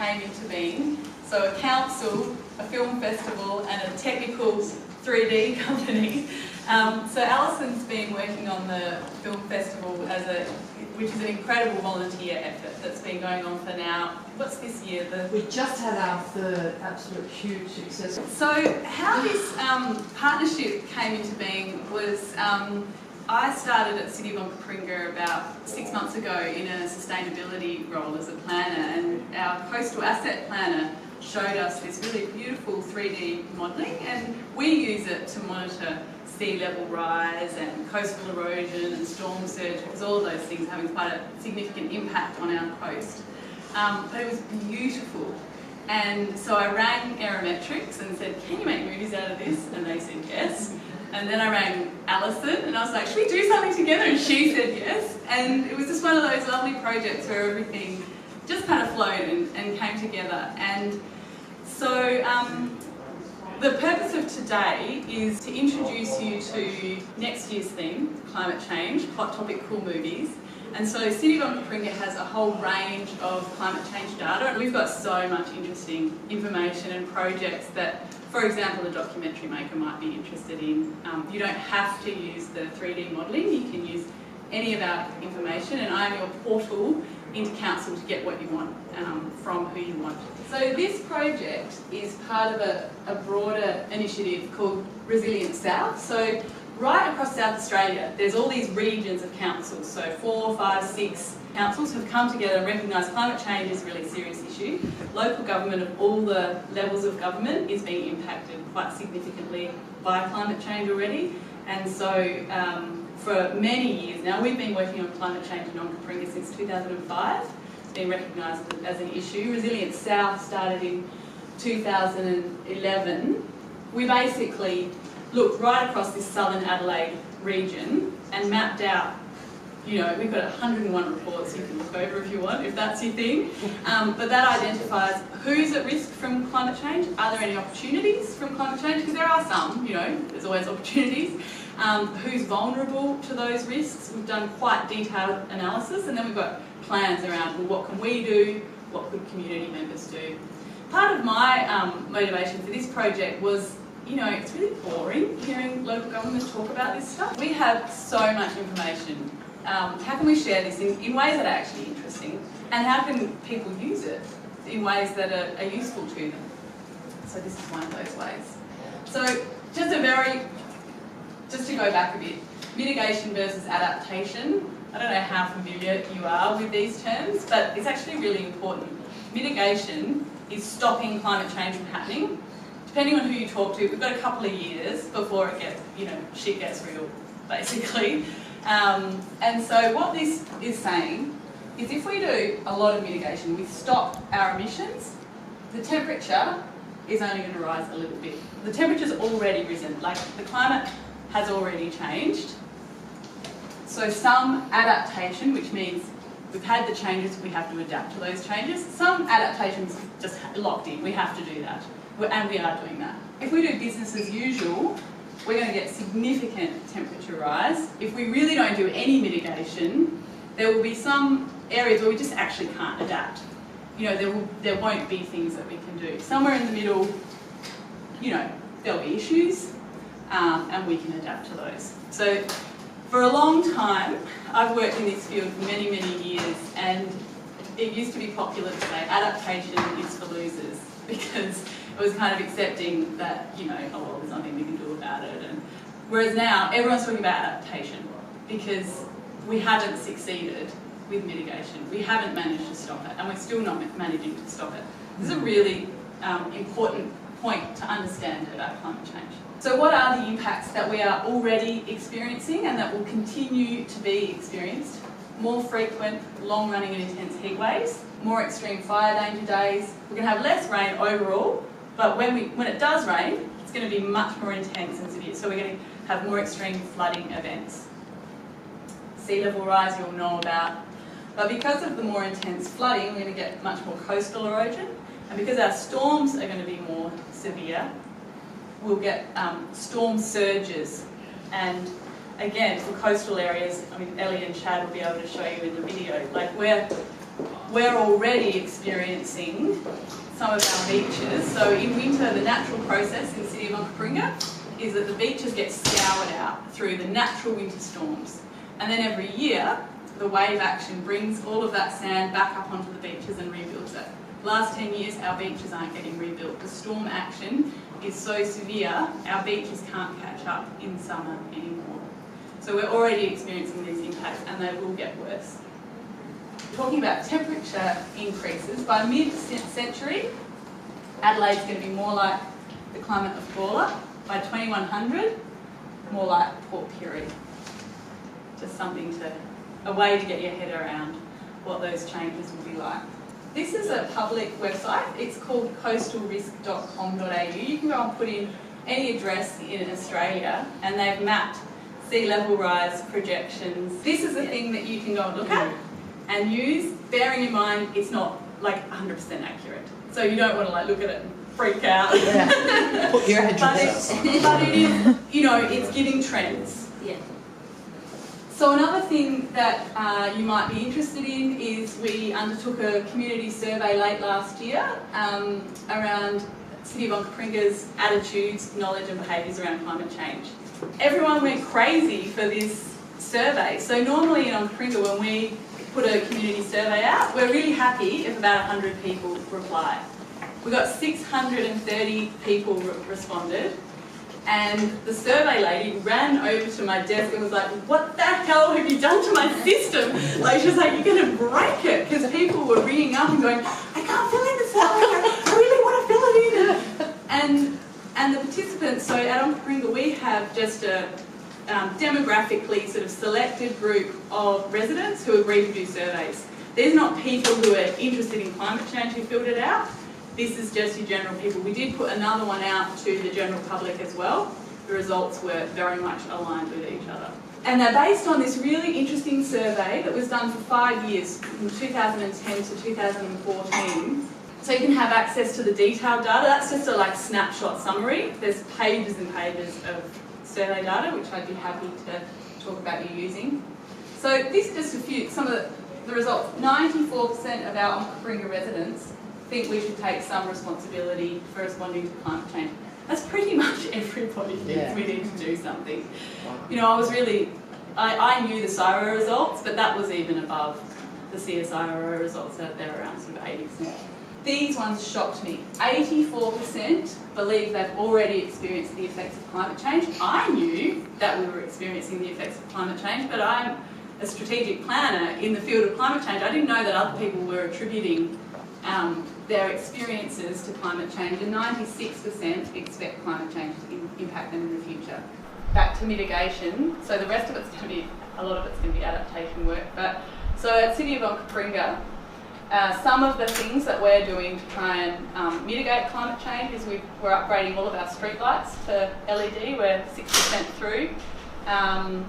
came into being. So a council, a film festival and a technical 3D company. So Alison's been working on the film festival which is an incredible volunteer effort that's been going on for now, what's this year? We just had our third absolute huge success. So how this partnership came into being was I started at City of Onkaparinga about 6 months ago in a sustainability role as a planner, and our coastal asset planner showed us this really beautiful 3D modelling, and we use it to monitor sea level rise and coastal erosion and storm surge, because all of those things are having quite a significant impact on our coast. But it was beautiful, and so I rang Aerometrics and said, can you make movies out of this? And they said yes. And then I rang Alison and I was like, should we do something together? And she said yes. And it was just one of those lovely projects where everything just kind of flowed and came together. And so the purpose of today is to introduce you to next year's theme, climate change, hot topic, cool movies. And so City of Onkaparinga has a whole range of climate change data, and we've got so much interesting information and projects that, for example, a documentary maker might be interested in. You don't have to use the 3D modelling, you can use any of our information, and I'm your portal into council to get what you want from who you want. So this project is part of a broader initiative called Resilient South. So right across South Australia, there's all these regions of councils. So 4, 5, 6 councils have come together and recognised climate change is a really serious issue. Local government of all the levels of government is being impacted quite significantly by climate change already. And so for many years now, we've been working on climate change in Onkaparinga since 2005. It's been recognised as an issue. Resilient South started in 2011. We basically looked right across this southern Adelaide region and mapped out, you know, we've got 101 reports you can look over if you want, if that's your thing. But that identifies who's at risk from climate change, are there any opportunities from climate change, because there are some, you know, there's always opportunities. Who's vulnerable to those risks. We've done quite detailed analysis, and then we've got plans around, well, what can we do, what could community members do. Part of my motivation for this project was, you know, it's really boring hearing local government talk about this stuff. We have so much information. How can we share this in ways that are actually interesting? And how can people use it in ways that are useful to them? So this is one of those ways. So just to go back a bit, mitigation versus adaptation. I don't know how familiar you are with these terms, but it's actually really important. Mitigation is stopping climate change from happening. Depending on who you talk to, we've got a couple of years before it gets, you know, shit gets real, basically. And so what this is saying is if we do a lot of mitigation, we stop our emissions, the temperature is only going to rise a little bit. The temperature's already risen, like the climate has already changed. So some adaptation, which means we've had the changes, we have to adapt to those changes. Some adaptation's just locked in, we have to do that. And we are doing that. If we do business as usual, we're going to get significant temperature rise. If we really don't do any mitigation, there will be some areas where we just actually can't adapt. You know, there won't be things that we can do. Somewhere in the middle, you know, there'll be issues, and we can adapt to those. So for a long time, I've worked in this field for many, many years, and it used to be popular to say adaptation is for losers, because it was kind of accepting that, you know, oh well, there's nothing we can do about it. And whereas now, everyone's talking about adaptation, because we haven't succeeded with mitigation. We haven't managed to stop it, and we're still not managing to stop it. This is a really important point to understand about climate change. So what are the impacts that we are already experiencing and that will continue to be experienced? More frequent, long-running and intense heat waves, more extreme fire danger days. We're going to have less rain overall, but when it does rain, it's going to be much more intense and severe. So we're going to have more extreme flooding events. Sea level rise you'll know about. But because of the more intense flooding, we're going to get much more coastal erosion. And because our storms are going to be more severe, we'll get storm surges. And again, for coastal areas, I mean, Ellie and Chad will be able to show you in the video, like we're already experiencing some of our beaches. So in winter, the natural process in the city of Onkaparinga is that the beaches get scoured out through the natural winter storms. And then every year, the wave action brings all of that sand back up onto the beaches and rebuilds it. Last 10 years, our beaches aren't getting rebuilt. The storm action is so severe, our beaches can't catch up in summer anymore. So we're already experiencing these impacts, and they will get worse. Talking about temperature increases, by mid-century, Adelaide's going to be more like the climate of Gawler. By 2100, more like Port Pirie. Just a way to get your head around what those changes will be like. This is a public website. It's called coastalrisk.com.au. You can go and put in any address in Australia, and they've mapped sea level rise projections. This is a thing that you can go and look at and use, bearing in mind it's not like 100% accurate. So you don't want to like look at it and freak out. Yeah. Put your address. But it is, it's giving trends. Yeah. So another thing that you might be interested in is we undertook a community survey late last year around City of Onkaparinga's attitudes, knowledge and behaviours around climate change. Everyone went crazy for this survey. So normally in Onkaparinga, when we put a community survey out, we're really happy if about 100 people reply. We got 630 people responded, and the survey lady ran over to my desk and was like, "What the hell have you done to my system?" Like, she was like, "You're going to break it," because people were ringing up and going, "I can't fill in the survey, I really want to fill it in." And the participants, so at Onkaparinga we have just a demographically sort of selected group of residents who agree to do surveys. There's not people who are interested in climate change who filled it out. This is just your general people. We did put another one out to the general public as well. The results were very much aligned with each other. And they're based on this really interesting survey that was done for 5 years, from 2010 to 2014. So you can have access to the detailed data. That's just a snapshot summary. There's pages and pages of survey data, which I'd be happy to talk about you using. So this is just some of the results. 94% of our Onkaparinga residents think we should take some responsibility for responding to climate change. That's pretty much everybody thinks we need to do something. I knew the CSIRO results, but that was even above the CSIRO results out there around sort of 80%. These ones shocked me. 84% believe they've already experienced the effects of climate change. I knew that we were experiencing the effects of climate change, but I'm a strategic planner in the field of climate change. I didn't know that other people were attributing their experiences to climate change, and 96% expect climate change to impact them in the future. Back to mitigation, so the rest of it's going to be, a lot of it's going to be adaptation work, but so at City of Onkaparinga, some of the things that we're doing to try and mitigate climate change is we're upgrading all of our streetlights to LED. We're 6% through, and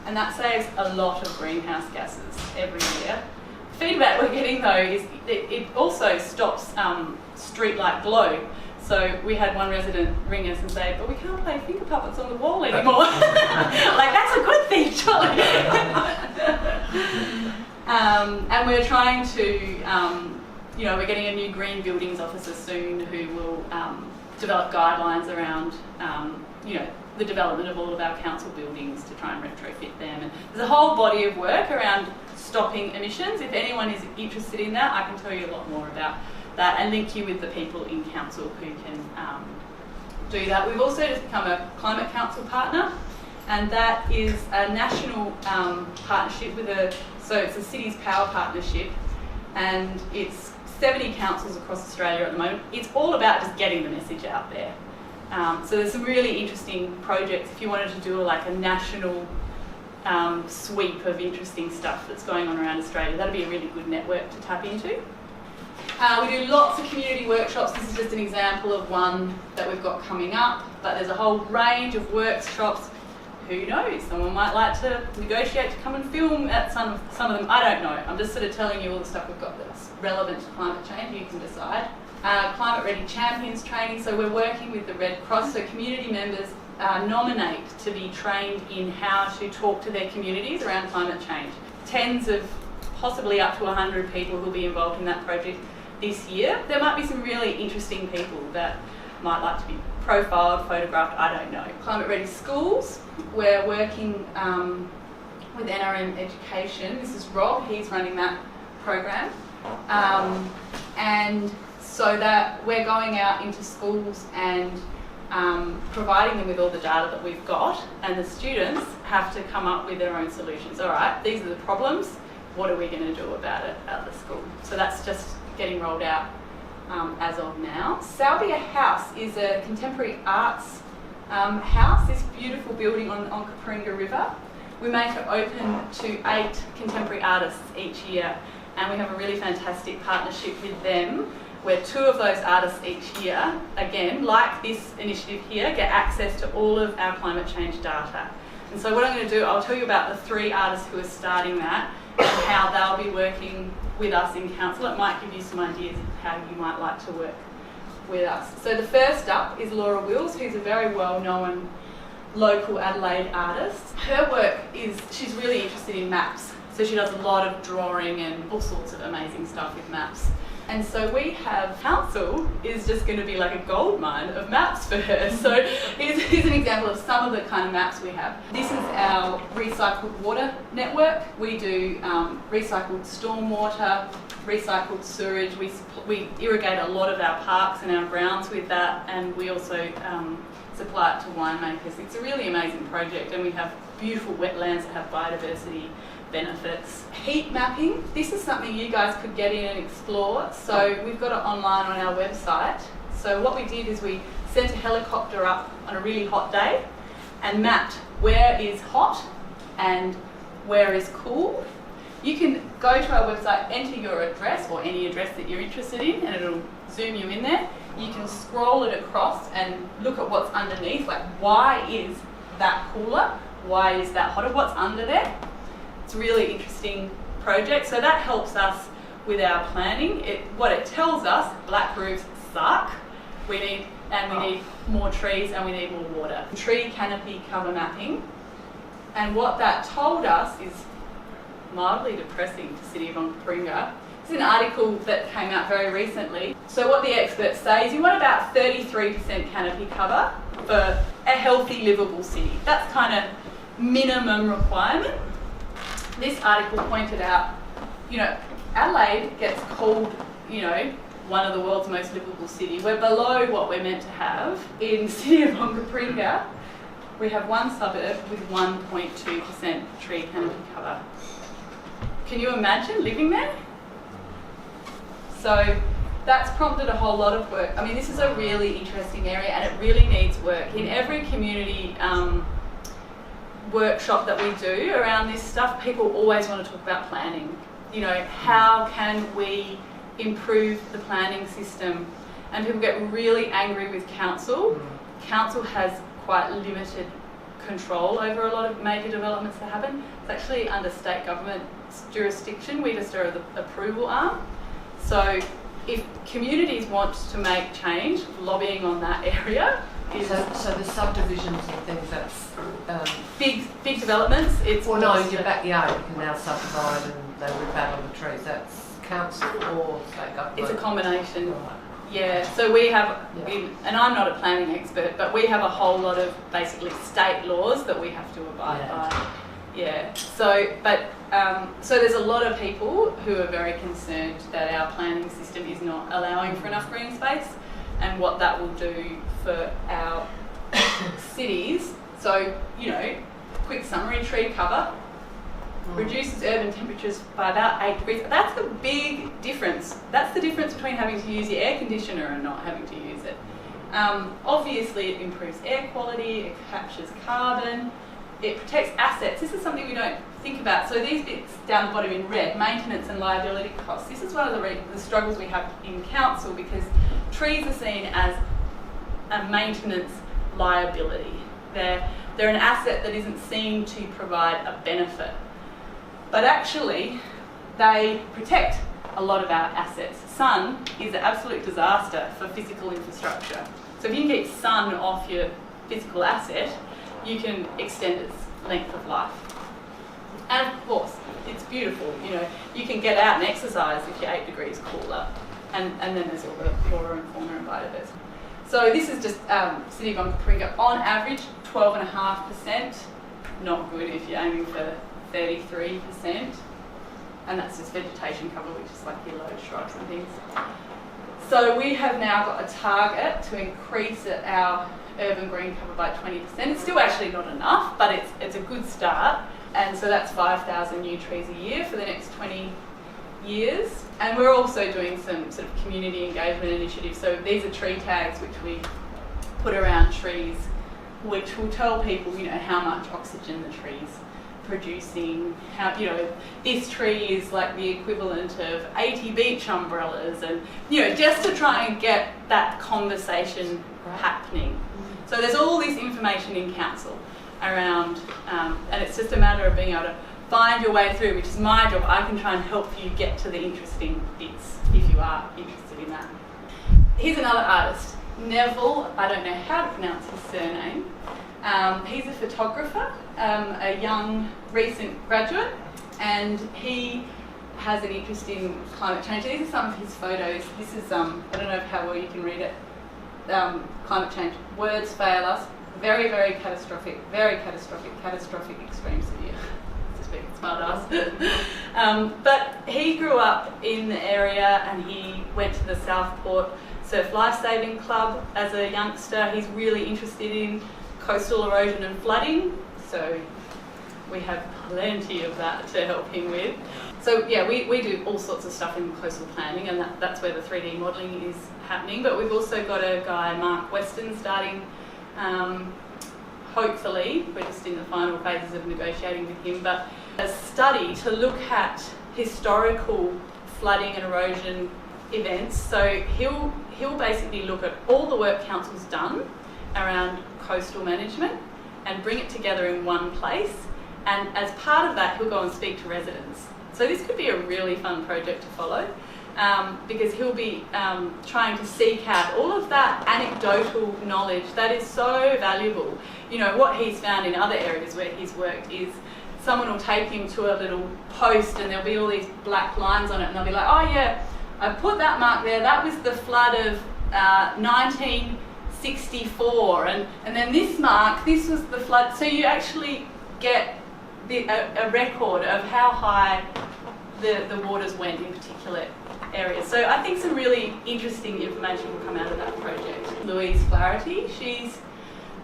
that saves a lot of greenhouse gases every year. Feedback we're getting though is it also stops streetlight glow. So we had one resident ring us and say, "But we can't play finger puppets on the wall anymore." Like, that's a good thing, surely. And we're trying to, we're getting a new green buildings officer soon who will develop guidelines around, the development of all of our council buildings to try and retrofit them. And there's a whole body of work around stopping emissions. If anyone is interested in that, I can tell you a lot more about that and link you with the people in council who can do that. We've also just become a Climate Council partner, and that is a national partnership so it's a city's power partnership, and it's 70 councils across Australia at the moment. It's all about just getting the message out there. So there's some really interesting projects. If you wanted to do a national sweep of interesting stuff that's going on around Australia, that'd be a really good network to tap into. We do lots of community workshops. This is just an example of one that we've got coming up, but there's a whole range of workshops. Who knows? Someone might like to negotiate to come and film at some of them. I don't know. I'm just sort of telling you all the stuff we've got that's relevant to climate change. You can decide. Climate Ready Champions training. So we're working with the Red Cross. So community members nominate to be trained in how to talk to their communities around climate change. Tens of possibly up to 100 people who will be involved in that project this year. There might be some really interesting people that might like to be profiled, photographed, I don't know. Climate Ready Schools, we're working with NRM Education. This is Rob, he's running that program. And so that we're going out into schools and providing them with all the data that we've got, and the students have to come up with their own solutions. All right, these are the problems, what are we going to do about it at the school? So that's just getting rolled out as of now. Salvia House is a contemporary arts house, this beautiful building on the Onkaparinga River. We make it open to 8 contemporary artists each year, and we have a really fantastic partnership with them where 2 of those artists each year, again, like this initiative here, get access to all of our climate change data. And so what I'm going to do, I'll tell you about the 3 artists who are starting that and how they'll be working with us in council. It might give you some ideas of how you might like to work with us. So the first up is Laura Wills, who's a very well-known local Adelaide artist. Her work is, she's really interested in maps. So she does a lot of drawing and all sorts of amazing stuff with maps. And so we have, council is just going to be like a gold mine of maps for her. So here's an example of some of the kind of maps we have. This is our recycled water network. We do recycled stormwater, recycled sewage. We irrigate a lot of our parks and our grounds with that, and we also supply it to winemakers. It's a really amazing project, and we have beautiful wetlands that have biodiversity benefits. Heat mapping, this is something you guys could get in and explore. So we've got it online on our website. So what we did is we sent a helicopter up on a really hot day and mapped where is hot and where is cool. You can go to our website, enter your address or any address that you're interested in, and it'll zoom you in there. You can scroll it across and look at what's underneath, like why is that cooler? Why is that hotter? What's under there? It's a really interesting project, so that helps us with our planning. What it tells us, black roofs suck. We need more trees and we need more water. Tree canopy cover mapping, and what that told us is mildly depressing to City of Onkaparinga. It's an article that came out very recently. So what the experts say is you want about 33% canopy cover for a healthy, livable city. That's kind of minimum requirement. This article pointed out, Adelaide gets called, one of the world's most livable cities. We're below what we're meant to have. In the City of Onkaparinga, we have one suburb with 1.2% tree canopy cover. Can you imagine living there? So that's prompted a whole lot of work. I mean, this is a really interesting area and it really needs work. In every community workshop that we do around this stuff, people always want to talk about planning. How can we improve the planning system? And people get really angry with council. Council has quite limited control over a lot of major developments that happen. It's actually under state government's jurisdiction. We just are the approval arm. So if communities want to make change, lobbying on that area is... So the subdivisions and things, that's... Big developments, it's... Well, no, in your backyard you can now subdivide and they rip out all the trees. That's council or state government? It's a combination. Right. Yeah, so we have, and I'm not a planning expert, but we have a whole lot of basically state laws that we have to abide by. Yeah, so there's a lot of people who are very concerned that our planning system is not allowing for enough green space and what that will do for our cities. So, quick summary, tree cover reduces urban temperatures by about 8 degrees. That's a big difference. That's the difference between having to use your air conditioner and not having to use it. Obviously, it improves air quality, it captures carbon, it protects assets. This is something we don't think about. So these bits down the bottom in red, maintenance and liability costs. This is one of the struggles we have in council because trees are seen as a maintenance liability. They're an asset that isn't seen to provide a benefit. But actually, they protect a lot of our assets. Sun is an absolute disaster for physical infrastructure. So if you can get sun off your physical asset, you can extend its length of life. And of course, it's beautiful. You know, you can get out and exercise if you're 8 degrees cooler, and then there's all the flora and fauna and biodiversity. So this is just City of Onkaparinga. On average, 12.5%. Not good if you're aiming for 33%. And that's just vegetation cover, which is like your low shrubs and things. So we have now got a target to increase our urban green cover by 20%. It's still actually not enough, but it's a good start. And so that's 5,000 new trees a year for the next 20 years. And we're also doing some sort of community engagement initiatives. So these are tree tags which we put around trees, which will tell people, you know, how much oxygen the tree's producing, how, you know, this tree is like the equivalent of 80 beach umbrellas, and, you know, just to try and get that conversation happening. So there's all this information in council around, and it's just a matter of being able to find your way through, which is my job. I can try and help you get to the interesting bits if you are interested in that. Here's another artist, Neville. I don't know how to pronounce his surname. He's a photographer, a young recent graduate, and he has an interest in climate change. These are some of his photos. This is, I don't know how well you can read it, climate change. Words fail us. Very, very catastrophic extreme severe. To speak smart ass. But he grew up in the area, and he went to the Southport Surf Lifesaving Club as a youngster. He's really interested in coastal erosion and flooding, so we have plenty of that to help him with. So yeah, we do all sorts of stuff in coastal planning, and that's where the 3D modelling is happening. But we've also got a guy, Mark Weston, starting, hopefully, we're just in the final phases of negotiating with him, but a study to look at historical flooding and erosion events. So he'll basically look at all the work council's done around coastal management and bring it together in one place, and as part of that he'll go and speak to residents. So this could be a really fun project to follow, because he'll be trying to seek out all of that anecdotal knowledge that is so valuable. You know, what he's found in other areas where he's worked is someone will take him to a little post and there'll be all these black lines on it, and they'll be like, oh yeah, I put that mark there, that was the flood of 1964, and then this mark, this was the flood. So you actually get a record of how high the waters went in particular areas. So I think some really interesting information will come out of that project. Louise Flaherty, she's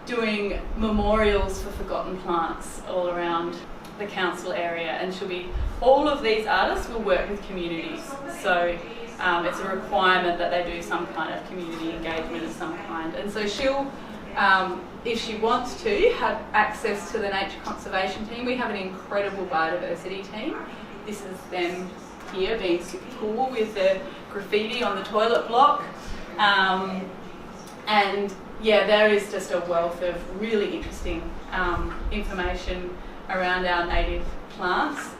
doing memorials for forgotten plants all around the council area, and all of these artists will work with communities. So it's a requirement that they do some kind of community engagement of some kind. And so she'll, if she wants to, have access to the nature conservation team. We have an incredible biodiversity team. This is them here being super cool with the graffiti on the toilet block. And yeah, there is just a wealth of really interesting information around our native plants,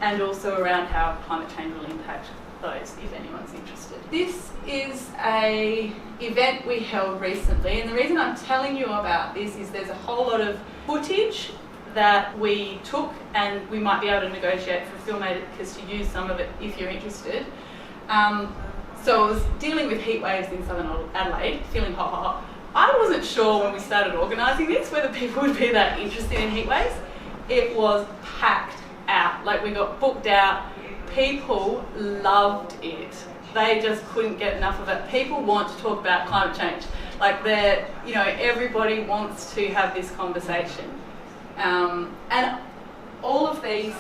and also around how climate change will impact those, if anyone's interested. This is a event we held recently, and the reason I'm telling you about this is there's a whole lot of footage that we took, and we might be able to negotiate for Filmmakers to use some of it if you're interested. So I was dealing with heat waves in southern Adelaide, feeling hot. I wasn't sure when we started organising this whether people would be that interested in heat waves. It was packed out, like we got booked out. People loved it. They just couldn't get enough of it. People want to talk about climate change. Like everybody wants to have this conversation. And all of these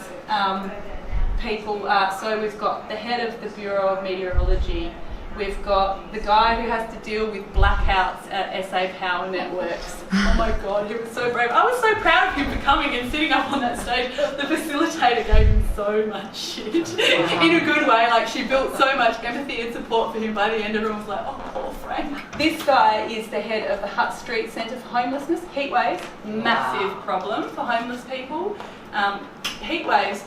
people, so we've got the head of the Bureau of Meteorology, we've got the guy who has to deal with blackouts at SA Power Networks. Oh my God, he was so brave. I was so proud of him for coming and sitting up on that stage. The facilitator gave him so much shit in a good way. Like, she built so much empathy and support for him. By the end, everyone was like, oh, poor Frank. This guy is the head of the Hutt Street Centre for Homelessness. Heat waves, massive problem for homeless people. Heat waves,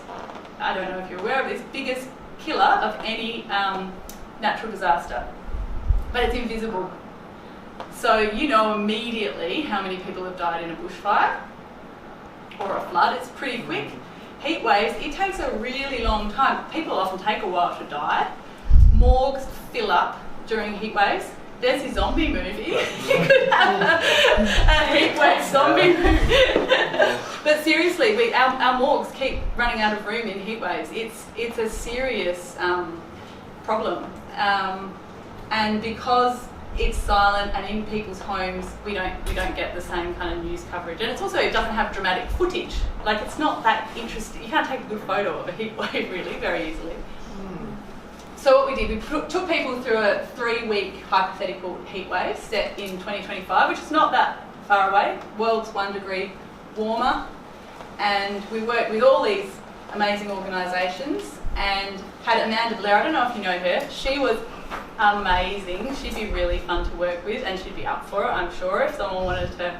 I don't know if you're aware of this, biggest killer of any natural disaster, but it's invisible. So you know immediately how many people have died in a bushfire. or a flood, it's pretty quick. Heat waves, it takes a really long time. People often take a while to die. Morgues fill up during heat waves. There's his zombie movie. You could have a heat wave zombie movie. But seriously, our morgues keep running out of room in heat waves. It's a serious problem. And because it's silent and in people's homes, we don't get the same kind of news coverage. And it doesn't have dramatic footage. Like, it's not that interesting. You can't take a good photo of a heat wave really very easily. So what we did, we took people through a 3-week hypothetical heat wave set in 2025, which is not that far away. World's 1 degree warmer. And we worked with all these amazing organisations and had Amanda Blair. I don't know if you know her. She was amazing. She'd be really fun to work with and she'd be up for it, I'm sure, if someone wanted to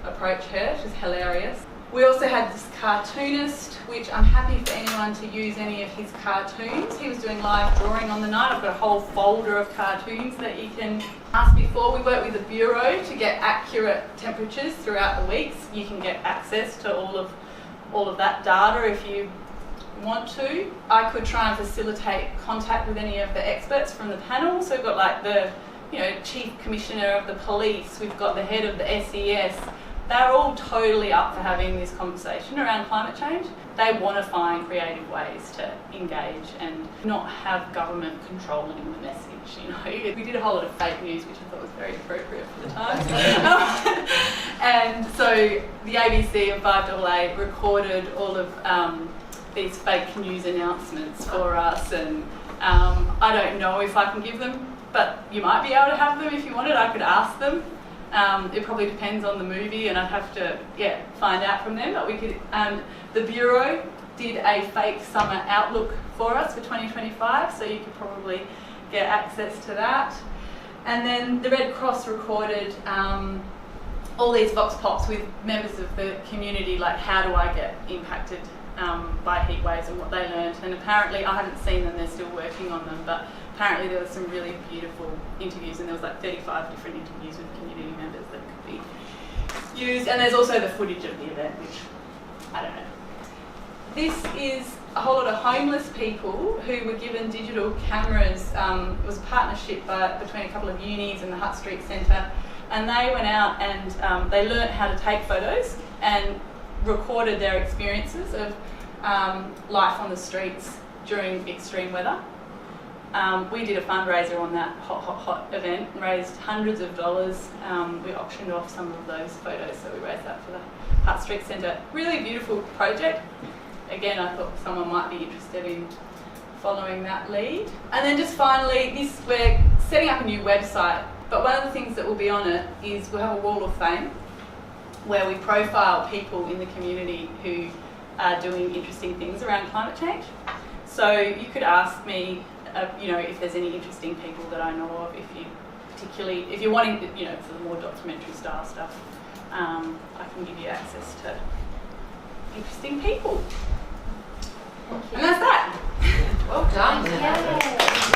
approach her. She's hilarious. We also had this cartoonist, which I'm happy for anyone to use any of his cartoons. He was doing live drawing on the night. I've got a whole folder of cartoons that you can ask before. We worked with the Bureau to get accurate temperatures throughout the weeks. You can get access to all of that data if you want to. I could try and facilitate contact with any of the experts from the panel. So we've got like the Chief Commissioner of the Police, we've got the head of the SES. They're all totally up for having this conversation around climate change. They want to find creative ways to engage and not have government controlling the message. We did a whole lot of fake news, which I thought was very appropriate for the time. And so the ABC and 5AA recorded all of these fake news announcements for us, and I don't know if I can give them, but you might be able to have them if you wanted. I could ask them. It probably depends on the movie, and I'd have to find out from them. But we could. The Bureau did a fake summer outlook for us for 2025, so you could probably get access to that. And then the Red Cross recorded all these vox pops with members of the community, like how do I get impacted by heat waves and what they learned. And apparently, I haven't seen them, they're still working on them, but apparently there were some really beautiful interviews, and there was like 35 different interviews with community members that could be used. And there's also the footage of the event, which I don't know. This is a whole lot of homeless people who were given digital cameras. It was a partnership between a couple of unis and the Hutt Street Centre, and they went out and they learnt how to take photos and recorded their experiences of life on the streets during extreme weather. We did a fundraiser on that hot event and raised hundreds of dollars. We auctioned off some of those photos, so we raised that for the Hutt Street Centre. Really beautiful project. Again, I thought someone might be interested in following that lead. And then just finally, we're setting up a new website, but one of the things that will be on it is we'll have a wall of fame where we profile people in the community who are doing interesting things around climate change. So you could ask me, if there's any interesting people that I know of, if you're wanting, for the more documentary style stuff, I can give you access to interesting people. Thank you. And that's that. Well done. Yay.